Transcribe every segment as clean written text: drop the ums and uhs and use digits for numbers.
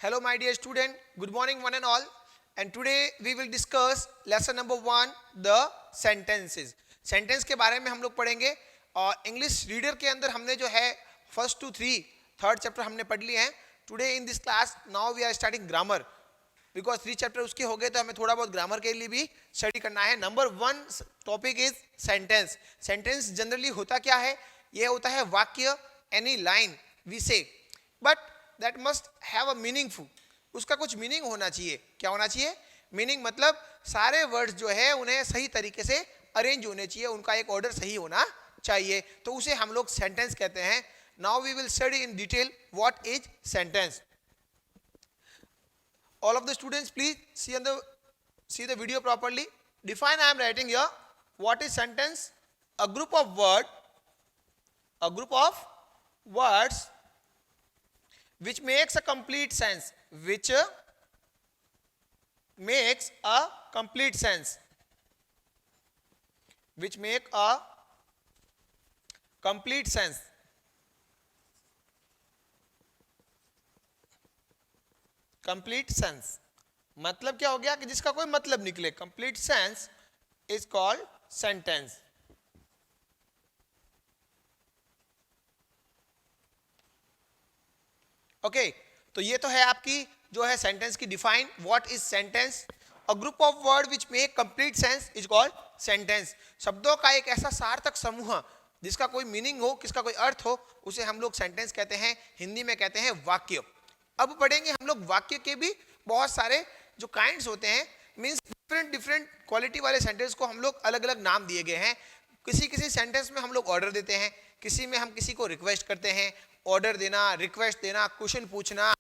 Hello my dear student, good morning one and all, and today we will discuss lesson number 1, the sentences. Sentence के बारे में हम लोग पढ़ेंगे और इंग्लिश रीडर के अंदर हमने जो है first two three third chapter हमने पढ़ लिए हैं. Today in this class now we are starting grammar because 3 chapter उसके हो गए तो हमें थोड़ा बहुत ग्रामर के लिए भी स्टडी करना है. Number 1 topic is sentence. Sentence generally होता क्या है? यह होता है वाक्य, एनी लाइन वी से, but that must have a meaningful. उसका कुछ मीनिंग होना चाहिए. क्या होना चाहिए? मीनिंग मतलब सारे वर्ड्स जो है उन्हें सही तरीके से अरेंज होने चाहिए, उनका एक ऑर्डर सही होना चाहिए, तो उसे हम लोग सेंटेंस कहते हैं. Now we will study in detail what is sentence. All of the students please see the video properly. Define, I am writing here, what is sentence? A group of words which makes a complete sense, which makes a complete sense, which make a complete sense. Complete sense मतलब क्या हो गया कि जिसका कोई मतलब निकले. Complete sense is called sentence. Okay, तो ये तो है आपकी जो है सेंटेंस की define. What is sentence? A group of word which make complete sense is called sentence. शब्दों का एक ऐसा सार्थक समूह जिसका कोई मीनिंग हो, किसका कोई अर्थ हो, उसे हम लोग सेंटेंस कहते हैं. हिंदी में कहते हैं वाक्य. अब पढ़ेंगे हम लोग वाक्य के भी बहुत सारे जो काइंड्स होते हैं. मींस डिफरेंट क्वालिटी वाले सेंटेंस को हम लोग अलग अलग नाम दिए गए हैं. किसी सेंटेंस में हम लोग ऑर्डर देते हैं, किसी में हम किसी को रिक्वेस्ट करते हैं. ऑर्डर देना, रिक्वेस्ट देना, क्वेश्चन पूछना,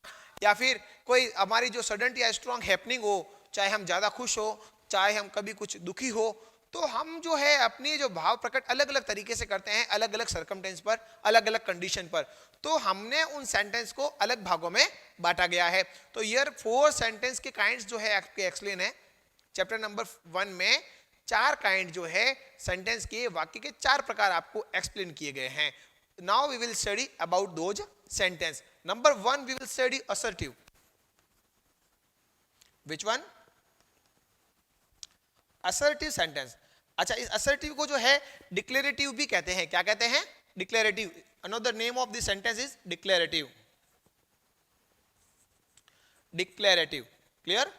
या फिर कोई हमारी जो सडन या स्ट्रॉन्ग हैपनिंग हो, चाहे हम ज़्यादा खुश हो, चाहे हम कभी कुछ दुखी हो, तो हम जो है अपनी जो भाव प्रकट अलग अलग तरीके से करते हैं, अलग अलग सर्कमटेंस पर, अलग अलग कंडीशन पर. तो हमने उन सेंटेंस को अलग भागों में बांटा गया है. तो ईयर 4 सेंटेंस के काइंड्स जो है आपके एक्सप्लेन है. चैप्टर नंबर 1 में 4 काइंड जो है सेंटेंस के, वाक्य के 4 प्रकार आपको एक्सप्लेन किए गए हैं. Now we will study about those sentence. Number 1 we will study assertive. Which one? Assertive sentence. अच्छा, इस असर्टिव को जो है डिक्लेरेटिव भी कहते हैं. क्या कहते हैं? Declarative. Another name of this sentence is declarative. Declarative. Clear?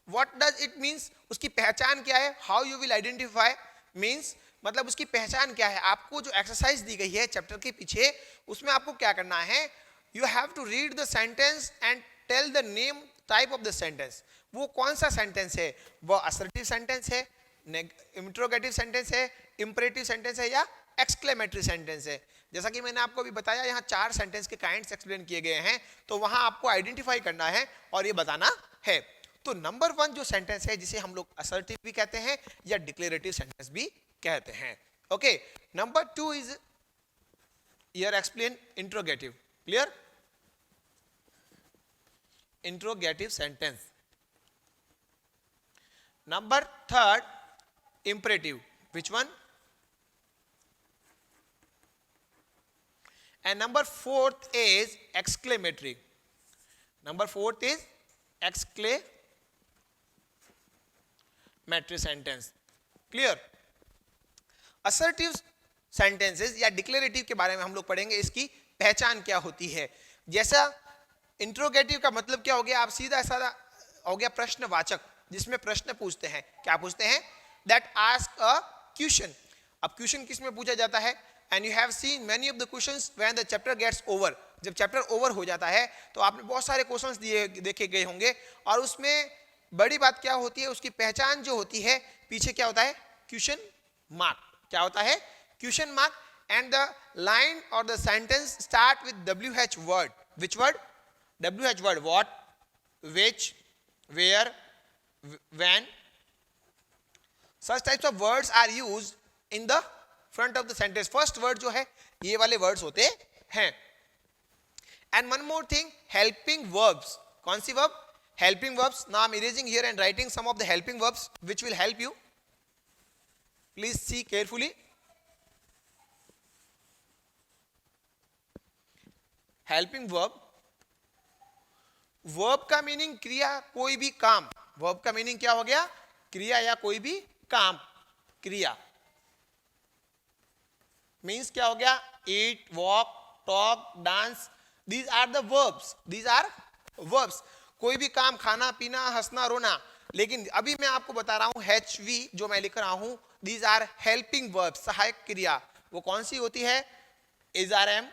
What does it means? उसकी पहचान क्या है? How you will identify means मतलब उसकी पहचान क्या है. आपको जो एक्सरसाइज दी गई है चैप्टर के पीछे, उसमें आपको क्या करना है? You have to read the sentence and tell the name type of the sentence. वो कौन सा सेंटेंस है? वो असर्टिव सेंटेंस है, इंट्रोगेटिव सेंटेंस है, इंपरेटिव सेंटेंस है, या एक्सक्लेमेटरी सेंटेंस है. जैसा कि मैंने आपको अभी बताया, यहाँ 4 सेंटेंस के काइंड्स एक्सप्लेन किए गए हैं, तो वहां आपको आइडेंटिफाई करना है और ये बताना है. तो नंबर 1 जो सेंटेंस है, जिसे हम लोग असर्टिव भी कहते हैं या डिक्लेरेटिव सेंटेंस भी कहते हैं. Okay, number 2 is here explain interrogative. Clear? Interrogative sentence. Number 3 imperative. Which one? And number 4th is exclamatory. Number 4th is exclamatory sentence. Clear? Assertive sentences या डिक्लेरेटिव के बारे में हम लोग पढ़ेंगे. इसकी पहचान क्या होती है? जैसा इंट्रोगेटिव का मतलब क्या हो गया? आप सीधा साधा हो गया प्रश्नवाचक, जिसमें प्रश्न पूछते हैं. क्या पूछते हैं? That ask a question. अब क्वेश्चन किस में पूछा जाता है? And you have seen many of the questions when the chapter gets over. जब चैप्टर ओवर हो जाता है तो आपने बहुत सारे क्वेश्चंस देखे गए होंगे, और उसमें बड़ी बात क्या होती है? उसकी पहचान जो होती है, पीछे क्या होता है? Question mark. क्या होता है? Question mark. End the line और the sentence start with WH word. Which word? WH word. What, which, where, when. Such types of words are used in the front of the sentence. First word जो है, ये वाले words होते हैं. And one more thing, helping verbs. कौन सी verb? Helping verbs. Now I'm erasing here and writing some of the helping verbs which will help you. Please see carefully. Helping verb, verb का meaning क्रिया, कोई भी काम। Verb का meaning क्या हो गया? क्रिया या कोई भी काम, क्रिया। मीन्स क्या हो गया? Eat, walk, talk, dance, these are the verbs, these are verbs. कोई भी काम, खाना पीना, हंसना रोना। लेकिन अभी मैं आपको बता रहा हूं HV जो मैं लिख रहा हूं, दीज आर हेल्पिंग वर्ब्स, सहायक क्रिया। वो कौन सी होती है? Is are am,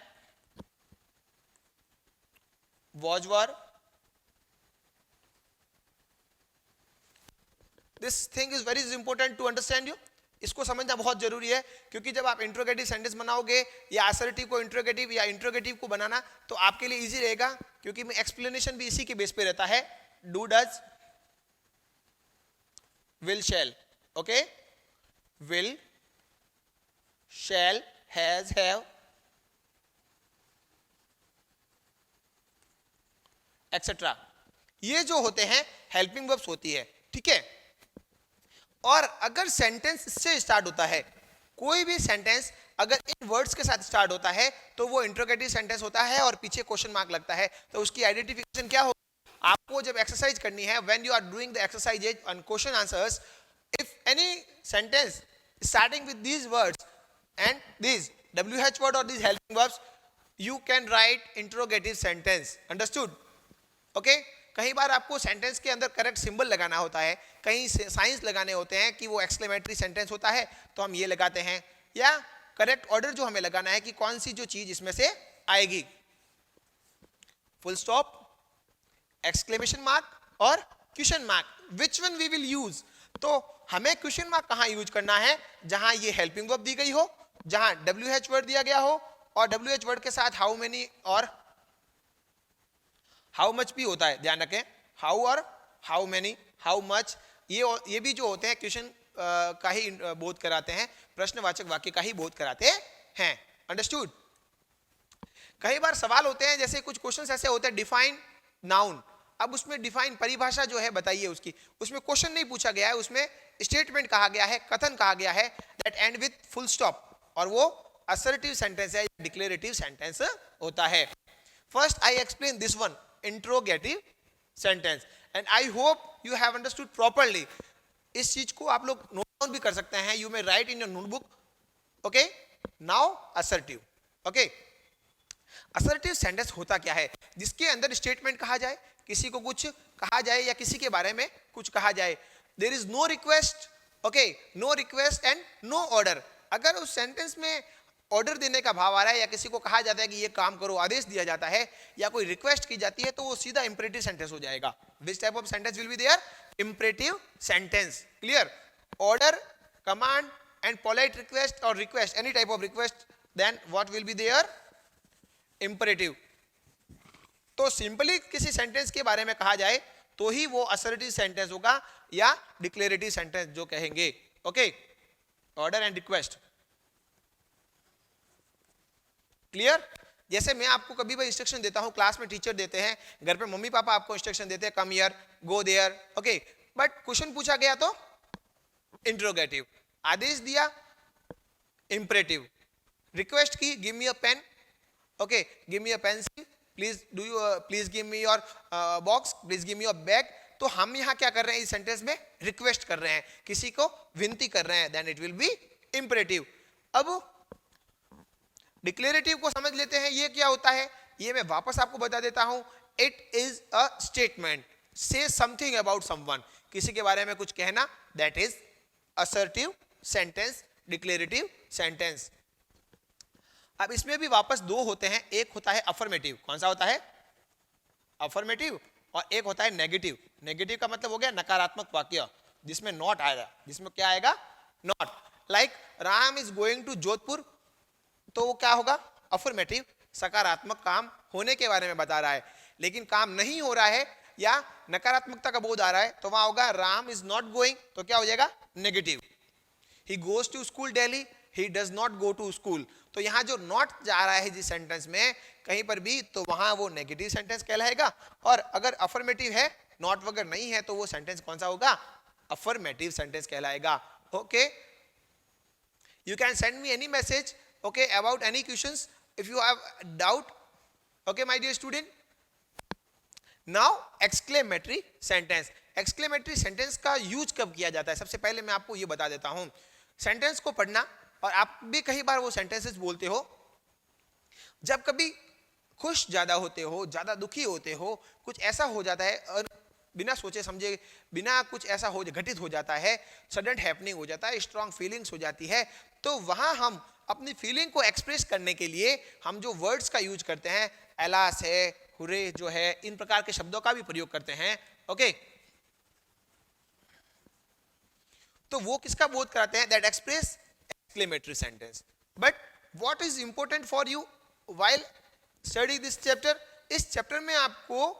was were. This thing is very important to understand you. इसको समझना बहुत जरूरी है, क्योंकि जब आप इंट्रोगेटिव सेंटेंस बनाओगे या असर्टिव को इंट्रोगेटिव या इंट्रोगेटिव को बनाना, तो आपके लिए इजी रहेगा, क्योंकि मैं एक्सप्लेनेशन भी इसी के बेस पे रहता है। Do, does, will, shall. Okay, will, shall, has, have, etcetera, ये जो होते हैं हेल्पिंग वर्ब्स होती है, ठीक है। और अगर सेंटेंस इससे स्टार्ट होता है, कोई भी सेंटेंस अगर इन वर्ड्स के साथ स्टार्ट होता है, तो वो इंट्रोगेटिव सेंटेंस होता है और पीछे क्वेश्चन मार्क लगता है, तो उसकी आइडेंटिफिकेशन क्या हो? आपको जब एक्सरसाइज करनी है, when you are doing the exercises on question answers, if any sentence starting with these words and these WH word or these helping verbs, you can write interrogative sentence. Understood? Okay कई बार आपको sentence के अंदर correct symbol लगाना होता है, कहीं science लगाने होते हैं कि वो एक्सक्लेमेटरी सेंटेंस होता है, तो हम ये लगाते हैं, या करेक्ट ऑर्डर जो हमें लगाना है कि कौन सी जो चीज इसमें से आएगी, फुल स्टॉप, एक्सक्लेमेशन मार्क और question mark, which one we will use. तो हमें क्वेश्चन मार्क कहां यूज करना है? जहां ये हेल्पिंग वर्ब दी गई हो, जहां WH वर्ड दिया गया हो, और WH वर्ड के साथ हाउ मेनी और हाउ मच भी होता है, ध्यान रखें। हाउ और हाउ मेनी, हाउ मच, ये भी जो होते हैं क्वेश्चन का ही बोध कराते हैं, प्रश्नवाचक वाक्य का ही बोध कराते हैं। अंडरस्टूड? कई बार सवाल होते हैं, जैसे कुछ क्वेश्चंस ऐसे होते हैं, डिफाइन नाउन। अब उसमें डिफाइन परिभाषा जो है बताइए उसकी, उसमें क्वेश्चन नहीं पूछा गया है, उसमें स्टेटमेंट कहा गया है, कथन कहा गया है, that and with full stop, और वो असर्टिव सेंटेंस है, डिक्लेरेटिव सेंटेंस होता है। First I explain this one, interrogative sentence, and I hope you have understood properly. इस चीज को आप लोग नोट डाउन भी कर सकते हैं, you may right in your notebook. Okay, now assertive. Okay, assertive sentence होता क्या है? जिसके अंदर स्टेटमेंट कहा जाए, किसी को कुछ कहा जाए या किसी के बारे में कुछ कहा जाए। There is no request, okay, no request and no order. अगर उस सेंटेंस में ऑर्डर देने का भाव आ रहा है, या किसी को कहा जाता है कि ये काम करो, आदेश दिया जाता है, या कोई रिक्वेस्ट की जाती है, तो वो सीधा इंपरेटिव सेंटेंस हो जाएगा। Which type of sentence will be there? Imperative sentence. Clear? Order, command and polite request और request, any type of request, then what will be there? Imperative. तो सिंपली किसी सेंटेंस के बारे में कहा जाए तो ही वो असर्टिव सेंटेंस होगा, या डिक्लेरेटिव सेंटेंस जो कहेंगे। Okay, order and request. Clear? जैसे मैं आपको कभी भी इंस्ट्रक्शन देता हूं, क्लास में टीचर देते हैं, घर पे मम्मी पापा आपको इंस्ट्रक्शन देते हैं, come here, go there. Okay, but question पूछा गया तो इंट्रोगेटिव, आदेश दिया इंपरेटिव, रिक्वेस्ट की give me a pen, okay, give me a pencil, please give me your box, please give me your bag. तो हम यहां क्या कर रहे हैं? इस सेंटेंस में रिक्वेस्ट कर रहे हैं, किसी को विनती कर रहे हैं, then it will be imperative. अब डिक्लेरेटिव को समझ लेते हैं, ये क्या होता है, ये मैं वापस आपको बता देता हूं। इट इज अ स्टेटमेंट, से समथिंग अबाउट समवन, किसी के बारे में कुछ कहना, that is assertive sentence, declarative sentence. अब इसमें भी वापस दो होते हैं, एक होता है अफर्मेटिव। कौन सा होता है? अफर्मेटिव। और एक होता है नेगेटिव। नेगेटिव का मतलब हो गया नकारात्मक वाक्य, जिसमें नॉट आएगा। जिसमें क्या आएगा? Not. Like Ram is going to Jodhpur, तो वो क्या होगा? अफर्मेटिव, सकारात्मक काम होने के बारे में बता रहा है। लेकिन काम नहीं हो रहा है या नकारात्मकता का बोध आ रहा है, तो वहां होगा राम इज नॉट गोइंग, तो क्या हो जाएगा? Negative. He goes to school daily, he does not go to school. तो यहां जो नॉट जा रहा है जिस सेंटेंस में कहीं पर भी, तो वहां वो नेगेटिव सेंटेंस कहलाएगा। और अगर अफर्मेटिव है, नॉट वगैरह नहीं है, तो वो सेंटेंस कौन सा होगा? अफर्मेटिव सेंटेंस कहलाएगा। Okay, you can send me any message, okay, about any questions. If you have doubt, okay my dear student, now exclamatory sentence. Exclamatory sentence का यूज कब किया जाता है, सबसे पहले मैं आपको ये बता देता हूं। सेंटेंस को पढ़ना, और आप भी कई बार वो सेंटेंसेस बोलते हो जब कभी खुश ज्यादा होते हो, ज्यादा दुखी होते हो, कुछ ऐसा हो जाता है और बिना सोचे समझे, बिना कुछ ऐसा हो घटित हो जाता है, सडन हैपनिंग हो जाता है, स्ट्रॉन्ग फीलिंग्स हो जाती है, तो वहां हम अपनी फीलिंग को एक्सप्रेस करने के लिए हम जो वर्ड्स का यूज करते हैं, एलास है, हुरे जो है, इन प्रकार के शब्दों का भी प्रयोग करते हैं। ओके, तो वो किसका बोध कराते हैं? That express exclamatory sentence. But what is important for you while study this chapter? इस चैप्टर में आपको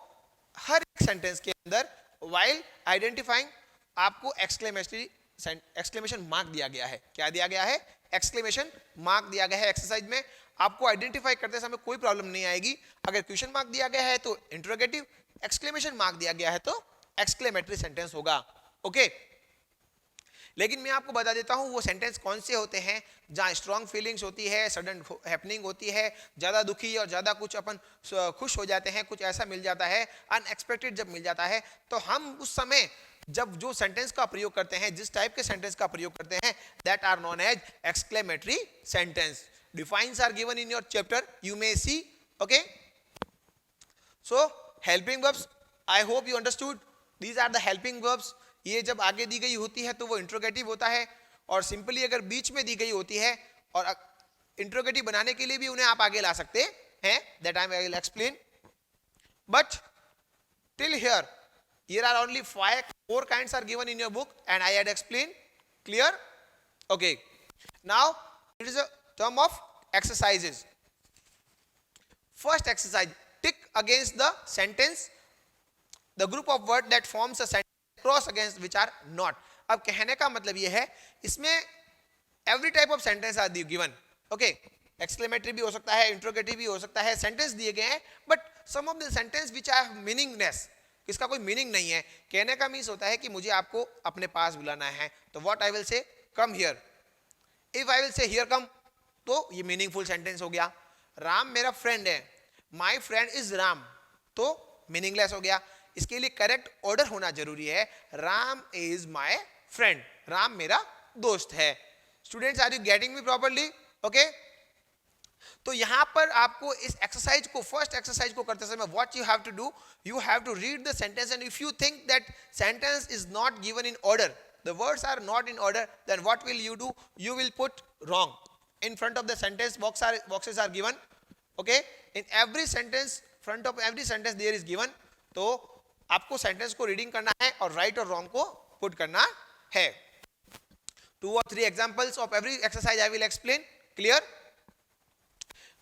हर एक सेंटेंस के अंदर व्हाइल आइडेंटिफाइंग आपको एक्सक्लेमेशन मार्क दिया गया है। क्या दिया गया है? एक्सक्लेमेशन मार्क दिया गया है। एक्सरसाइज में आपको आइडेंटिफाई करते समय कोई प्रॉब्लम नहीं आएगी। अगर क्वेश्चन मार्क दिया गया है तो इंट्रोगेटिव, एक्सक्लेमेशन मार्क दिया गया है तो एक्सक्लेमेटरी सेंटेंस होगा। ओके, लेकिन मैं आपको बता देता हूं वो सेंटेंस कौन से होते हैं जहां स्ट्रॉन्ग फीलिंग्स होती है, सडन हैपनिंग होती है, ज्यादा दुखी और ज्यादा कुछ अपन खुश हो जाते हैं, कुछ ऐसा मिल जाता है, अनएक्सपेक्टेड जब मिल जाता है, तो हम उस समय जब जो सेंटेंस का प्रयोग करते हैं, जिस टाइप के सेंटेंस का प्रयोग करते हैं, that are known as exclamatory sentence. Defines are given in your chapter, you may see. Okay, so helping verbs, I hope you understood, these are the helping verbs. ये जब आगे दी गई होती है तो वो इंट्रोगेटिव होता है, और सिंपली अगर बीच में दी गई होती है और इंट्रोगेटिव बनाने के लिए भी उन्हें आप आगे ला सकते हैं, that I will explain. But till here here are only four kinds are given in your book and I had explained. Clear? Okay, now it is a term of exercises. First exercise, tick against the sentence the group of word that forms a sentence, cross against which are not. अब कहने का मतलब ये है, इसमें every type of sentence are given. Okay, exclamatory भी हो सकता है, interrogative भी हो सकता है, sentence दिए गए हैं, but some of the sentence which have meaningless, इसका कोई मीनिंग नहीं है। कहने का मीन्स होता है कि मुझे आपको अपने पास बुलाना है, तो what I will say, come here. If I will say here come, तो ये मीनिंगफुल सेंटेंस हो गया। राम मेरा फ्रेंड है, माय फ्रेंड इज राम, तो मीनिंगलेस हो गया। इसके लिए करेक्ट ऑर्डर होना जरूरी है, Ram is my friend, Ram मेरा दोस्त है। Students, are you getting me properly? Okay, तो यहां पर आपको इस एक्सरसाइज को, फर्स्ट एक्सरसाइज को करते समय what you have to do, you have to read the sentence and if you think that sentence is not given in order, the words are not in order, then what will you do, you will put wrong in front of the sentence boxes are given. Okay, in every sentence, front of every sentence there is given, तो आपको sentence को reading करना है और right और wrong को put करना है। 2 or 3 examples of every exercise I will explain. Clear?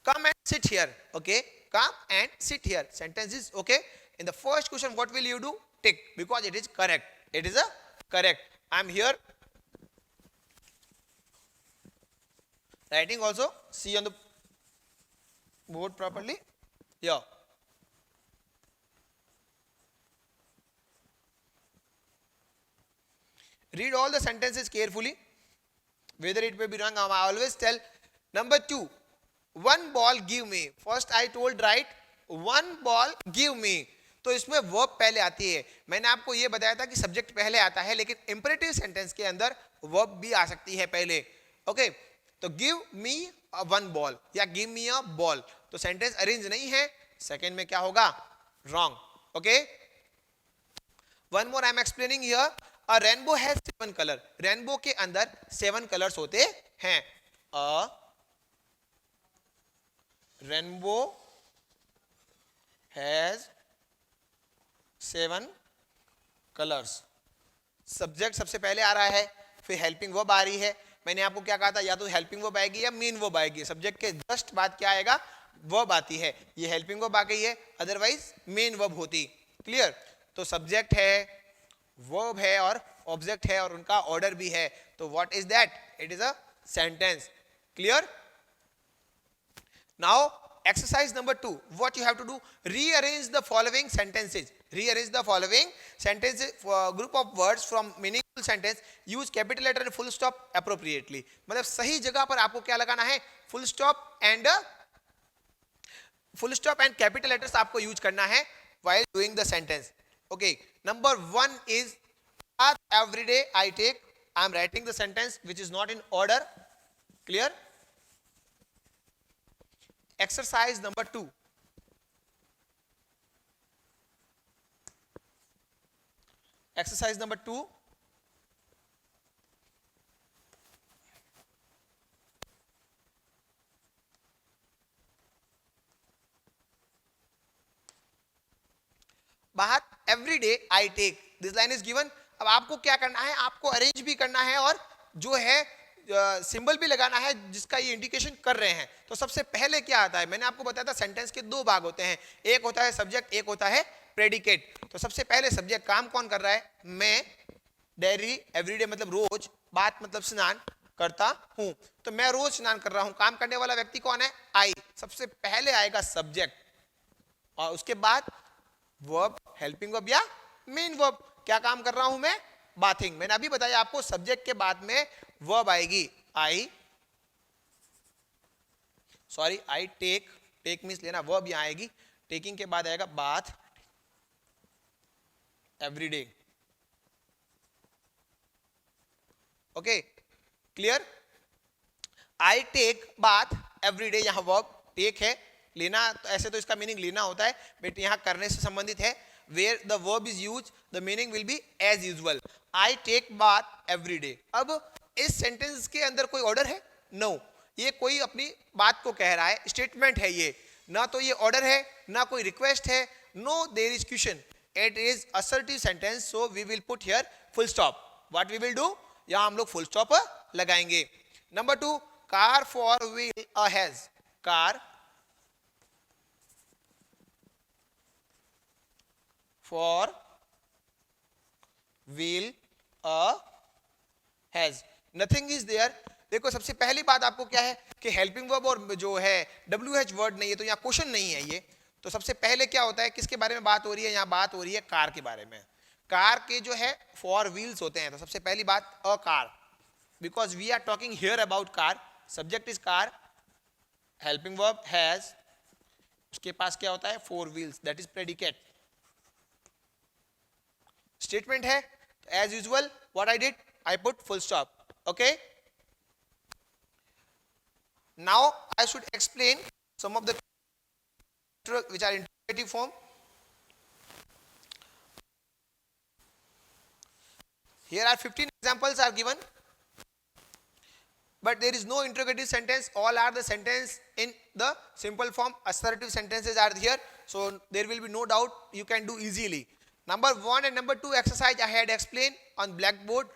Come and sit here. Okay, come and sit here. Sentence is okay. In the first question, what will you do? Tick, because it is correct. It is a correct. I am here. Writing also. See on the board properly. Yeah. Read all the sentences carefully. Whether it may be wrong, I always tell. Number 2. One ball give me. First I told right, one ball give me. तो इसमें verb पहले आती है। मैंने आपको ये बताया था कि सब्जेक्ट पहले आता है, लेकिन इंपरेटिव सेंटेंस के अंदर वर्ब भी आ सकती है पहले। ओके, तो गिव मी वन बॉल या गिव मी अ बॉल, तो सेंटेंस अरेंज नहीं है, सेकेंड में क्या होगा? Wrong. Okay, one more I am explaining here. A rainbow has 7 colour. Rainbow के अंदर 7 कलर्स होते हैं। अ रेनबो हैज 7 कलर्स। सब्जेक्ट सबसे पहले आ रहा है, फिर हेल्पिंग वर्ब आ रही है। मैंने आपको क्या कहा था, या तो हेल्पिंग वर्ब आएगी या मेन वर्ब आएगी। सब्जेक्ट के जस्ट बाद क्या आएगा? वर्ब आती है। ये हेल्पिंग वर्ब आ गई है, अदरवाइज मेन वर्ब होती। क्लियर? तो सब्जेक्ट है, वर्ब है और ऑब्जेक्ट है, और उनका ऑर्डर भी है। तो what is that? It is a sentence. Clear? Now exercise number 2, what you have to do, rearrange the following sentences. Rearrange the following sentences, group of words from meaningful sentence, use capital letter and full stop appropriately. मतलब सही जगह पर आपको क्या लगाना है? Full stop and full stop and capital letters आपको use करना है while doing the sentence. Okay, number 1 is every day I take. I am writing the sentence which is not in order. Clear? Exercise number 2. Exercise number 2. Bath every day I take, this line is given. अब आपको क्या करना है, आपको arrange भी करना है और जो है सिंबल भी लगाना है जिसका ये इंडिकेशन कर रहे हैं. तो सबसे पहले क्या आता है, मैंने आपको बताया था सेंटेंस के दो भाग होते हैं, एक होता है सब्जेक्ट, एक होता है प्रेडिकेट. तो सबसे पहले सब्जेक्ट, काम कौन कर रहा है, मैं. डेली, एवरीडे मतलब रोज, बात मतलब स्नान करता हूं. तो मैं रोज स्नान कर रहा हूं. काम करने वाला व्यक्ति कौन है, आई. सबसे पहले आएगा सब्जेक्ट और उसके बाद वर्ब, हेल्पिंग वर्ब या मेन वर्ब. क्या काम कर रहा हूं मैं, बाथिंग. मैंने अभी बताया आपको सब्जेक्ट के बाद में वर्ब आएगी, आई टेक. टेक मींस लेना, वर्ब यहां आएगी. टेकिंग के बाद आएगा bath, everyday. Okay, clear. I take bath everyday, यहां वर्ब टेक है, लेना. तो ऐसे तो इसका मीनिंग लेना होता है, बट यहां करने से संबंधित है. where the verb is used the meaning will be as usual. I take bath every day. अब इस सेंटेंस के अंदर कोई ऑर्डर है, नो. ये कोई अपनी बात को कह रहा है, स्टेटमेंट है ये, ना तो ये ऑर्डर है ना कोई रिक्वेस्ट है. No there is question, it is assertive sentence, so we will put here full stop. What we will do, यहां हम लोग फुल स्टॉप लगाएंगे. Number 2, car for wheel a has. Car for wheel a has, nothing is there. देखो सबसे पहली बात आपको क्या है कि हेल्पिंग वर्ब और जो है WH वर्ड नहीं है, तो यहाँ क्वेश्चन नहीं है ये. तो सबसे पहले क्या होता है, किसके बारे में बात हो रही है, यहाँ बात हो रही है कार के बारे में. कार के जो है 4 व्हील्स होते हैं. तो सबसे पहली बात a car, because we are talking here about car. Subject is car, helping verb has, उसके पास क्या होता है 4 wheels, that is predicate. Statement है, as usual what I did, I put full stop. Okay, now I should explain some of the which are interrogative form. Here are 15 examples are given, but there is no interrogative sentence. All are the sentence in the simple form. Assertive sentences are here, so there will be no doubt, you can do easily. Number 1 and number 2 exercise I had explained on blackboard.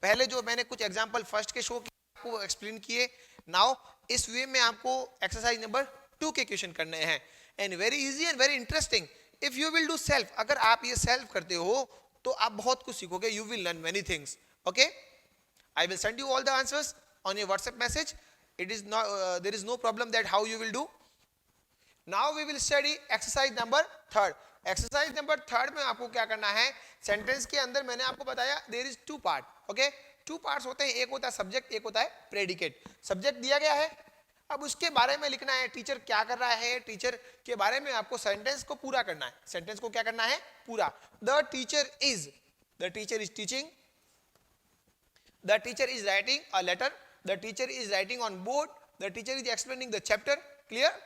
पहले जो मैंने कुछ example first के show आपको explain किए. Now इस वे में आपको एक्सरसाइज नंबर 2 के क्वेश्चन करने हैं, and very easy and very interesting. If you will do self, अगर आप ये सेल्फ करते हो तो आप बहुत कुछ सीखोगे, you will learn many things. Okay, I will send you all the answers on your WhatsApp message. It is not there is no problem that how you will do. Now we will study exercise number 3. Exercise number 3 में आपको क्या करना है, sentence के अंदर मैंने आपको बताया there is 2 part. Okay, 2 parts होते हैं, एक होता है सब्जेक्ट, एक होता है प्रेडिकेट. सब्जेक्ट दिया गया है, अब उसके बारे में लिखना है, टीचर क्या कर रहा है, टीचर के बारे में आपको सेंटेंस को पूरा करना है. सेंटेंस को क्या करना है, पूरा. The teacher is teaching, the teacher is writing a letter, the teacher is writing on board, the teacher is explaining the chapter. Clear.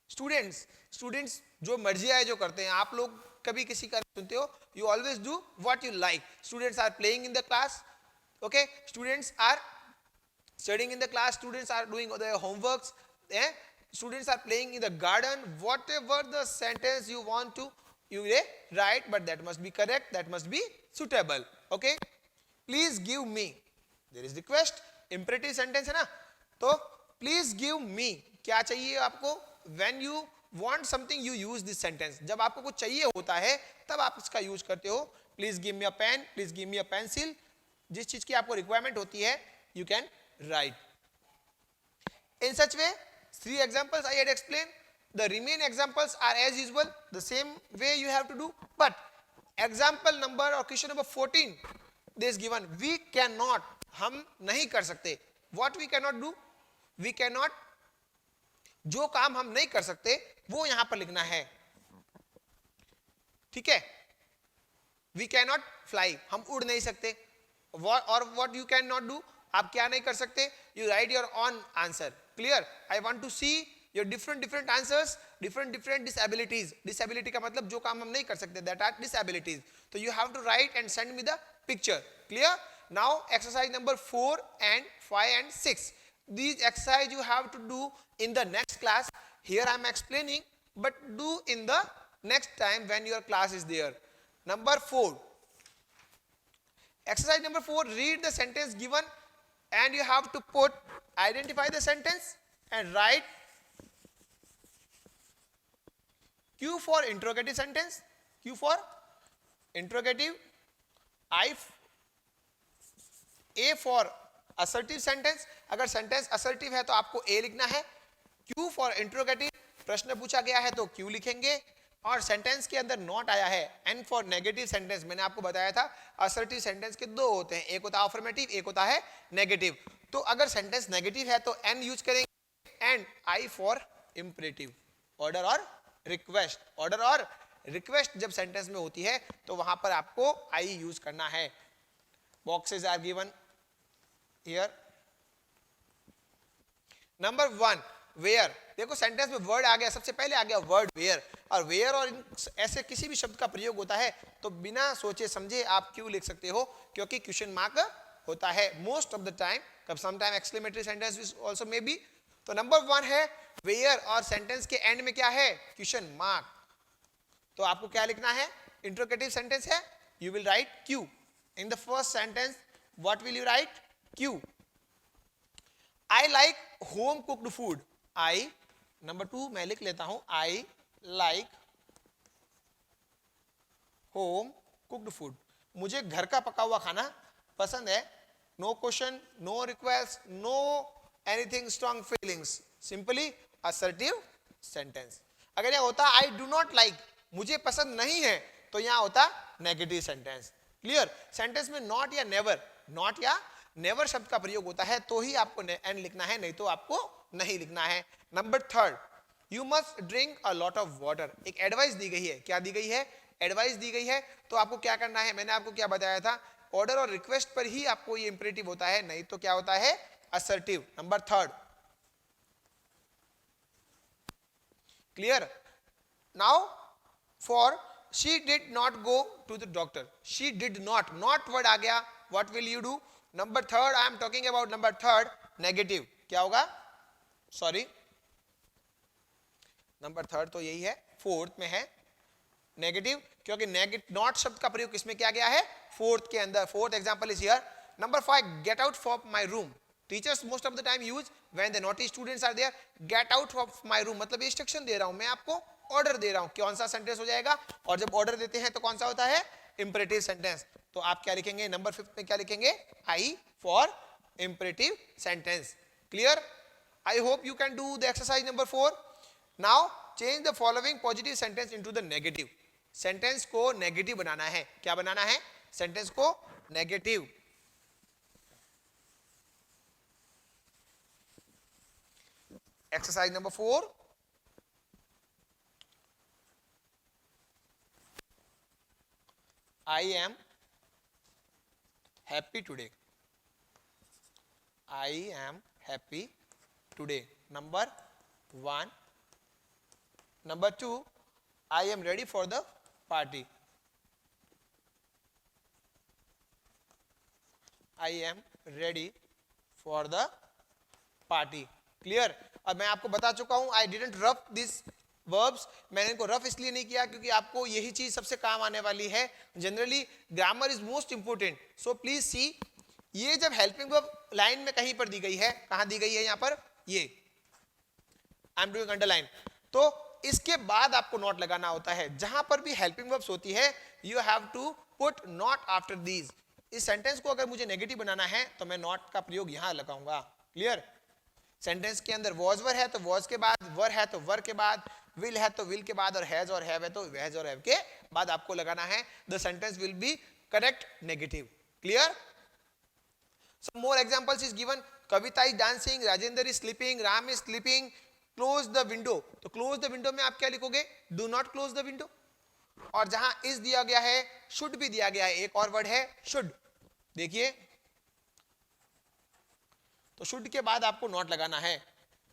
Students जो मर्जी आए जो करते हैं, आप लोग कभी किसी का सुनते हो, you always do what you like. Students are playing in the class. Okay, students are studying in the class, students are doing their homeworks, students are playing in the garden. Whatever the sentence you want to you write, but that must be correct, that must be suitable. Okay, please give me, there is request, imperative sentence है ना, तो please give me क्या चाहिए आपको, when you want something you use this sentence. जब आपको कुछ चाहिए होता है तब आप इसका यूज करते हो. Please give me a pen, please give me a pencil. जिस चीज की आपको रिक्वायरमेंट होती है you can write. In such way, 3 examples I had explained. The remaining examples are as usual, the same way you have to do. But example number or question number 14, this is given. We cannot, हम नहीं कर सकते. What we cannot do? We cannot जो काम हम नहीं कर सकते वो यहां पर लिखना है, ठीक है। वी कैन नॉट फ्लाई, हम उड़ नहीं सकते। और what you can not do, आप क्या नहीं कर सकते, you write your own answer. Clear? I want to see your different different answers, different different disabilities. Disability का मतलब जो काम हम नहीं कर सकते, दैट आर डिसेबिलिटीज। तो you have to write and send me the picture. Clear? Now exercise number 4 and 5 and 6, these exercise you have to do in the next class. Here I am explaining, but do in the next time when your class is there. Number 4, exercise number 4, read the sentence given and you have to identify the sentence and write Q for interrogative sentence, Q for interrogative, A for assertive sentence। अगर sentence assertive है तो आपको A लिखना है। Q for interrogative, प्रश्न पूछा गया है तो Q लिखेंगे। और सेंटेंस के अंदर नॉट आया है N फॉर नेगेटिव सेंटेंस। मैंने आपको बताया था असर्टिव सेंटेंस के दो होते हैं, एक होता है अफर्मेटिव, एक होता है नेगेटिव। तो अगर सेंटेंस नेगेटिव है तो N यूज करेंगे and I for imperative, order और रिक्वेस्ट। ऑर्डर और रिक्वेस्ट जब सेंटेंस में होती है तो वहां पर आपको I यूज करना है। Boxes are given here. Number 1, where. देखो सेंटेंस में वर्ड आ गया, सबसे पहले आ गया वर्ड वेयर। और वेयर और ऐसे किसी भी शब्द का प्रयोग होता है तो बिना सोचे समझे आप क्यों लिख सकते हो, क्योंकि क्वेश्चन मार्क होता है मोस्ट ऑफ द टाइम, कब sometime exclamatory sentence also may be. तो नंबर 1 है वेयर और सेंटेंस के एंड में क्या है, क्वेश्चन मार्क। तो आपको क्या लिखना है, इंटरोगेटिव सेंटेंस है, you will write Q. In the first sentence what will you write, Q. I like home cooked food, I. Number 2 मैं लिख लेता हूं, I like home cooked food, मुझे घर का पका हुआ खाना पसंद है। No question, no request, no anything strong feelings, simply assertive sentence. अगर यह होता आई डू नॉट लाइक, मुझे पसंद नहीं है, तो यहां होता नेगेटिव सेंटेंस। क्लियर? सेंटेंस में नॉट या नेवर, नॉट या नेवर शब्द का प्रयोग होता है तो ही आपको एंड लिखना है, नहीं तो आपको नहीं लिखना है। Number 3, you must drink a lot of water. एक एडवाइस दी गई है, क्या दी गई है, एडवाइस दी गई है। तो आपको क्या करना है, मैंने आपको क्या बताया था, ऑर्डर और रिक्वेस्ट पर ही आपको ये इंपरेटिव होता है, नहीं तो क्या होता है, assertive. Number 3, clear? Now for she did not go to the doctor, she did not, not word आ गया, what will you do. Number 3, I am talking about number 3, negative. क्या होगा, सॉरी नंबर 3 तो यही है, 4th में है negative, क्योंकि नॉट शब्द का प्रयोग किसमें किया गया है, 4th के अंदर। 4th example is here. Number 5, get out from my room. Teachers most of the time use when the naughty students are there, get out of my room मतलब इंस्ट्रक्शन दे रहा हूं मैं आपको, ऑर्डर दे रहा हूं, कौन सा सेंटेंस हो जाएगा। और जब ऑर्डर देते हैं तो कौन सा होता है, इंपरेटिव सेंटेंस। तो आप क्या लिखेंगे, नंबर 5 में क्या लिखेंगे, I for imperative sentence. Clear? I hope you can do the exercise number 4। Now change the following positive sentence into the negative. Sentence को नेगेटिव बनाना है, क्या बनाना है, सेंटेंस को negative. Exercise number 4, I am happy today, I am happy today। Number 1। Number 2, I am ready for the party, I am ready for the party। Clear? अब मैं आपको बता चुका हूं, I didn't rough these verbs, मैंने इनको rough इसलिए नहीं किया क्योंकि आपको यही चीज सबसे काम आने वाली है। Generally grammar is most important, so please see. ये जब हेल्पिंग वर्ब लाइन में कहीं पर दी गई है, कहां दी गई है, यहां पर, ये आई एम डूइंग अंडरलाइन, तो इसके बाद आपको नॉट लगाना होता है। जहां पर भी हेल्पिंग वर्ब्स होती है you have to put not after these. इस सेंटेंस को अगर मुझे नेगेटिव बनाना है तो मैं नॉट का प्रयोग यहां लगाऊंगा। क्लियर? सेंटेंस के अंदर वॉज वर है तो वॉज के बाद, वर है तो वर के बाद, विल है तो विल के बाद, और हैज और हैव है तो हैज और हैव के बाद आपको लगाना है। The sentence will be correct negative. Clear? Some more examples is given. Kavita is dancing, Rajendra is sleeping, Ram is sleeping, close the window, तो क्लोज द विंडो में आप क्या लिखोगे, do not close the window. और जहां इज दिया गया है, शुड भी दिया गया है, एक और वर्ड है शुड, देखिए, तो शुड के बाद आपको नॉट लगाना है।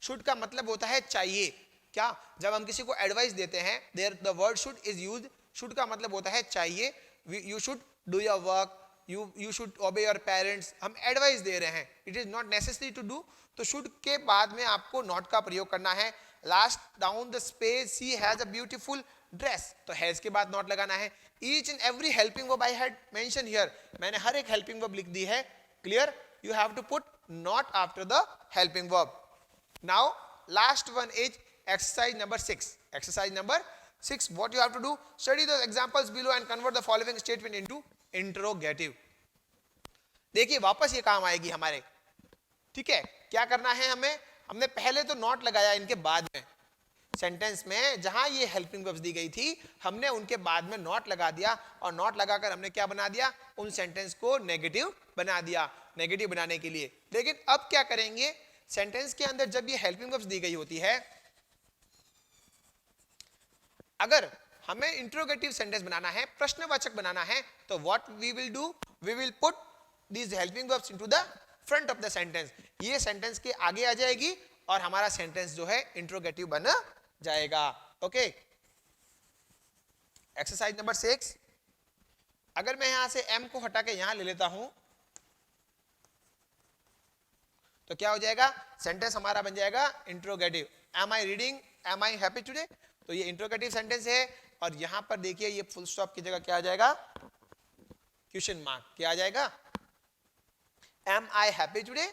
शुड का मतलब होता है चाहिए, क्या, जब हम किसी को एडवाइस देते हैं, there the word should is used, should का मतलब होता है चाहिए, you should do your work, you should obey your parents, हम एडवाइस दे रहे हैं, it is not necessary to do, तो शुड के बाद में आपको नॉट का प्रयोग करना है। Last down the space, she has a beautiful dress, तो हैज के बाद नॉट लगाना है। Each and every helping verb I had mention here, मैंने हर एक हेल्पिंग वर्ब लिख दी है, clear, you have to put not after the helping verb. Now last one is exercise number 6. Exercise number 6, what you have to do, study the examples below and convert the following statement into interrogative. देखिए वापस ये काम आएगी हमारे, ठीक है, क्या करना है हमें, हमने पहले तो नॉट लगाया इनके बाद में, सेंटेंस में जहां ये हेल्पिंग वर्ब्स दी गई थी हमने उनके बाद में नॉट लगा दिया, और नॉट लगाकर हमने क्या बना दिया, उन सेंटेंस को नेगेटिव बना दिया, नेगेटिव बनाने के लिए। लेकिन अब क्या करेंगे, सेंटेंस के अंदर जब ये हेल्पिंग वर्ब्स दी गई होती है, अगर हमें इंट्रोगेटिव सेंटेंस बनाना है, प्रश्नवाचक बनाना है, तो what we will do, we will put these helping verbs into the front of the sentence, ये सेंटेंस के आगे आ जाएगी और हमारा सेंटेंस जो है इंट्रोगेटिव बन जाएगा। ओके, एक्सरसाइज नंबर 6, अगर मैं यहां से एम को हटा के यहां ले लेता हूं तो क्या हो जाएगा, सेंटेंस हमारा बन जाएगा interrogative, am I reading, am I happy today, तो ये इंट्रोगेटिव सेंटेंस है, और यहां पर देखिए ये फुल स्टॉप की जगह क्या आ जाएगा, क्वेश्चन मार्क, क्या आ जाएगा, am I happy today,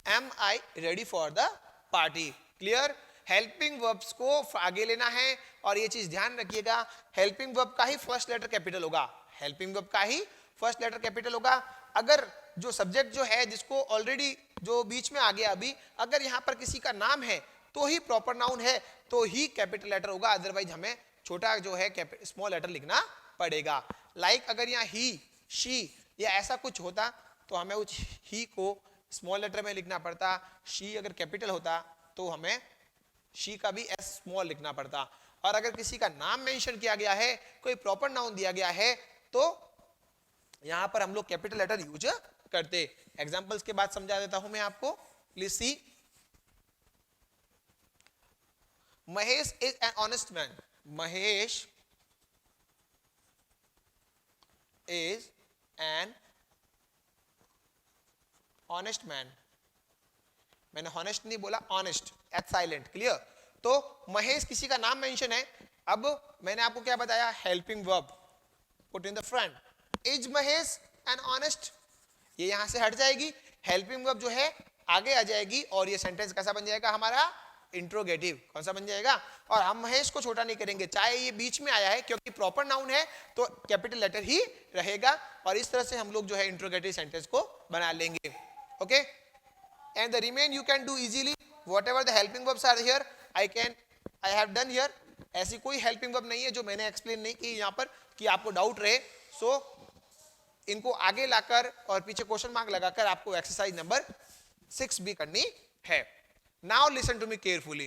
am I ready for the party. Clear, helping verbs को आगे लेना है, और ये चीज ध्यान रखिएगा, हेल्पिंग वर्ब का ही फर्स्ट लेटर कैपिटल होगा, हेल्पिंग वर्ब का ही फर्स्ट लेटर कैपिटल होगा। अगर जो सब्जेक्ट जो है, जिसको ऑलरेडी जो बीच में आ गया अभी, अगर यहां पर किसी का नाम है तो ही प्रॉपर नाउन है, तो ही कैपिटल लेटर होगा, अदरवाइज हमें छोटा जो है स्मॉल लेटर लिखना पड़ेगा। लाइक अगर यहाँ ही, शी या ऐसा कुछ होता तो हमें उस ही को स्मॉल लेटर में लिखना पड़ता, शी अगर कैपिटल होता तो हमें शी का भी एस स्मॉल लिखना पड़ता। और अगर किसी का नाम मेंशन किया गया है, कोई प्रॉपर नाउन दिया गया है, तो यहां पर हम लोग कैपिटल लेटर यूज करते। एग्जांपल्स के बाद समझा देता हूं मैं आपको, please see. Mahesh is an honest man. Mahesh is an honest man. मैंने honest नहीं बोला, honest, एच साइलेंट, क्लियर। तो महेश किसी का नाम मेंशन है, अब मैंने आपको क्या बताया, helping verb put in the front, is Mahesh an honest, ये यहां से हट जाएगी, हेल्पिंग वर्ब जो है आगे आ जाएगी, और ये सेंटेंस कैसा बन जाएगा हमारा, इंट्रोगेटिव। कौन सा बन जाएगा, और हम महेश को छोटा नहीं करेंगे, चाहे ये बीच में आया है, क्योंकि प्रॉपर नाउन है तो कैपिटल लेटर ही रहेगा, और इस तरह से हम लोग जो है इंट्रोगेटिव सेंटेंस को बना लेंगे। Okay, and the remain you can do easily, whatever the helping verbs are here, I have done here. ऐसी कोई हेल्पिंग वर्ब नहीं है जो मैंने एक्सप्लेन नहीं की यहाँ पर कि आपको डाउट रहे, सो इनको आगे लाकर और पीछे क्वेश्चन मार्क लगाकर आपको एक्सरसाइज नंबर 6 भी करनी है। Now listen to me carefully.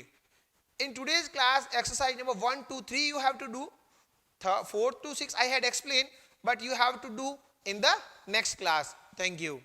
In today's class, exercise number 1, 2, 3 you have to do. 4 to 6 I had explained, but you have to do in the next class. Thank you.